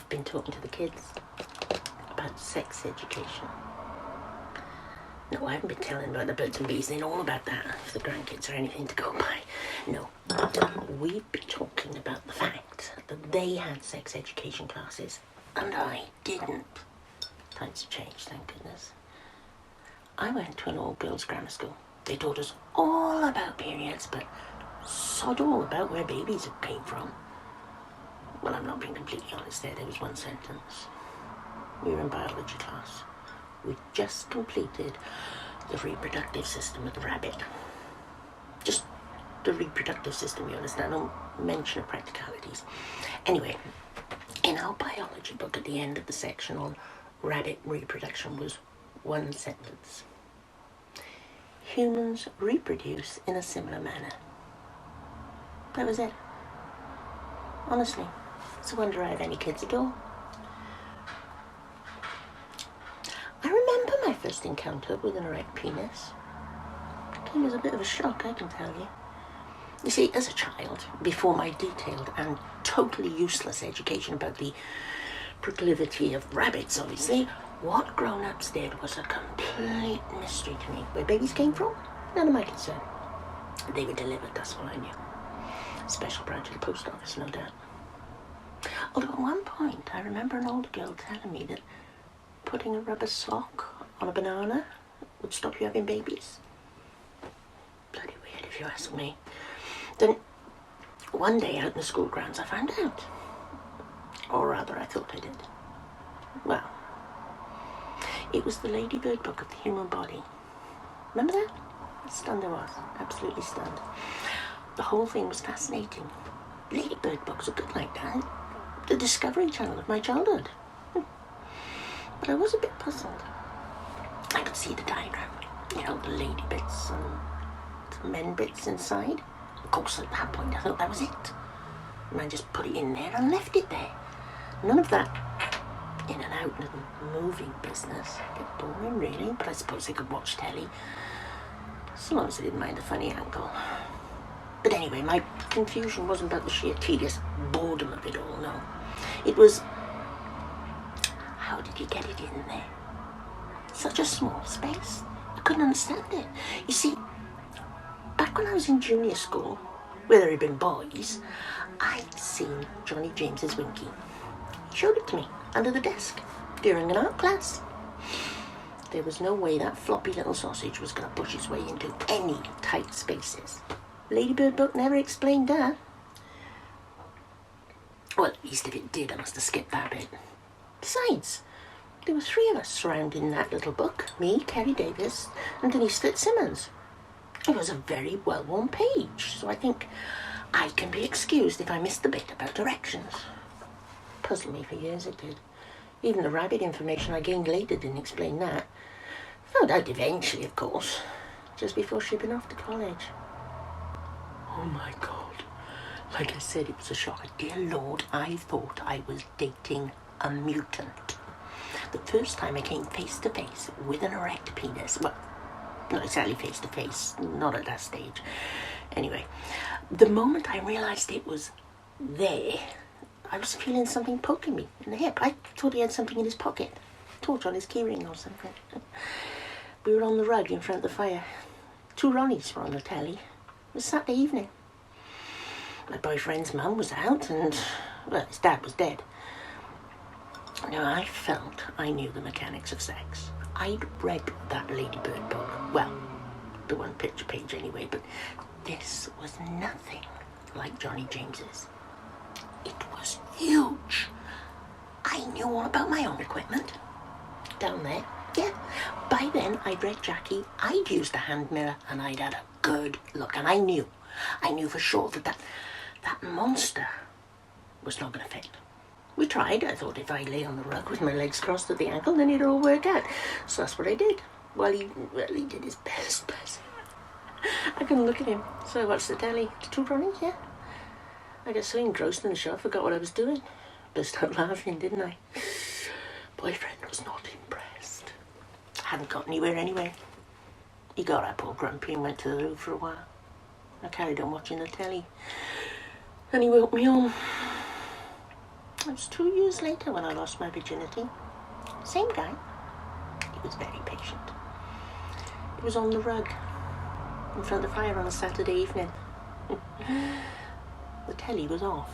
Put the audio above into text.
I've been talking to the kids about sex education. No, I haven't been telling about the birds and bees. They know all about that. If the grandkids are anything to go by. No, we've been talking about the fact that they had sex education classes and I didn't. Times have changed, thank goodness. I went to an all-girls grammar school. They taught us all about periods, but sod all about where babies came from. Well, I'm not being completely honest there. There was one sentence. We were in biology class. We just completed the reproductive system of the rabbit. Just the reproductive system, you understand? Don't mention of practicalities. Anyway, in our biology book at the end of the section on rabbit reproduction was one sentence. Humans reproduce in a similar manner. That was it. Honestly, it's a wonder I have any kids at all. I remember my first encounter with an erect penis. It came as a bit of a shock, I can tell you. You see, as a child, before my detailed and totally useless education about the proclivity of rabbits, obviously, what grown-ups did was a complete mystery to me. Where babies came from, none of my concern. They were delivered, that's all I knew. Special branch of the post office, no doubt. Although at one point, I remember an older girl telling me that putting a rubber sock on a banana would stop you having babies. Bloody weird, if you ask me. Then, one day out in the school grounds, I found out. Or rather, I thought I did. Well, it was the Ladybird book of the human body. Remember that? Stunned I was. Absolutely stunned. The whole thing was fascinating. Ladybird books are good like that. The Discovery Channel of my childhood. But I was a bit puzzled. I could see the diagram. You know, the lady bits and the men bits inside. Of course, at that point, I thought that was it. And I just put it in there and left it there. None of that in and out and moving business. A bit boring, really, but I suppose they could watch telly. So long as they didn't mind the funny angle. But anyway, my confusion wasn't about the sheer tedious boredom of it all, no. It was, how did you get it in there? Such a small space. I couldn't understand it. You see, back when I was in junior school, where there had been boys, I'd seen Johnny James's Winky. He showed it to me under the desk during an art class. There was no way that floppy little sausage was going to push its way into any tight spaces. Ladybird book never explained that. Well, at least if it did, I must have skipped that bit. Besides, there were three of us surrounding that little book. Me, Kerry Davis, and Denise Fitzsimmons. It was a very well-worn page, so I think I can be excused if I missed the bit about directions. Puzzled me for years, it did. Even the rabbit information I gained later didn't explain that. Found out eventually, of course, just before shipping off to college. Oh my God. Like I said, it was a shock. Dear Lord, I thought I was dating a mutant. The first time I came face to face with an erect penis, well, not exactly face to face, not at that stage. Anyway, the moment I realized it was there, I was feeling something poking me in the hip. I thought he had something in his pocket, torch on his keyring or something. We were on the rug in front of the fire. Two Ronnies were on the telly. It was Saturday evening. My boyfriend's mum was out and, well, his dad was dead. Now, I felt I knew the mechanics of sex. I'd read that Ladybird book. Well, the one picture page anyway, but this was nothing like Johnny James's. It was huge. I knew all about my own equipment. Down there, yeah. By then, I'd read Jackie, I'd used a hand mirror, and I'd had a good look. And I knew for sure that monster was not going to fit. We tried. I thought if I lay on the rug with my legs crossed at the ankle, then it'd all work out. So that's what I did. Well, he did his best. I couldn't look at him, so I watched the telly. Two Ronnies, yeah. I got so engrossed in the show, I forgot what I was doing. Burst out laughing, didn't I? Boyfriend was not impressed. Hadn't got anywhere anyway. He got up all grumpy and went to the loo for a while. I carried on watching the telly. Then he woke me on. It was 2 years later when I lost my virginity. Same guy. He was very patient. It was on the rug in front of the fire on a Saturday evening. The telly was off.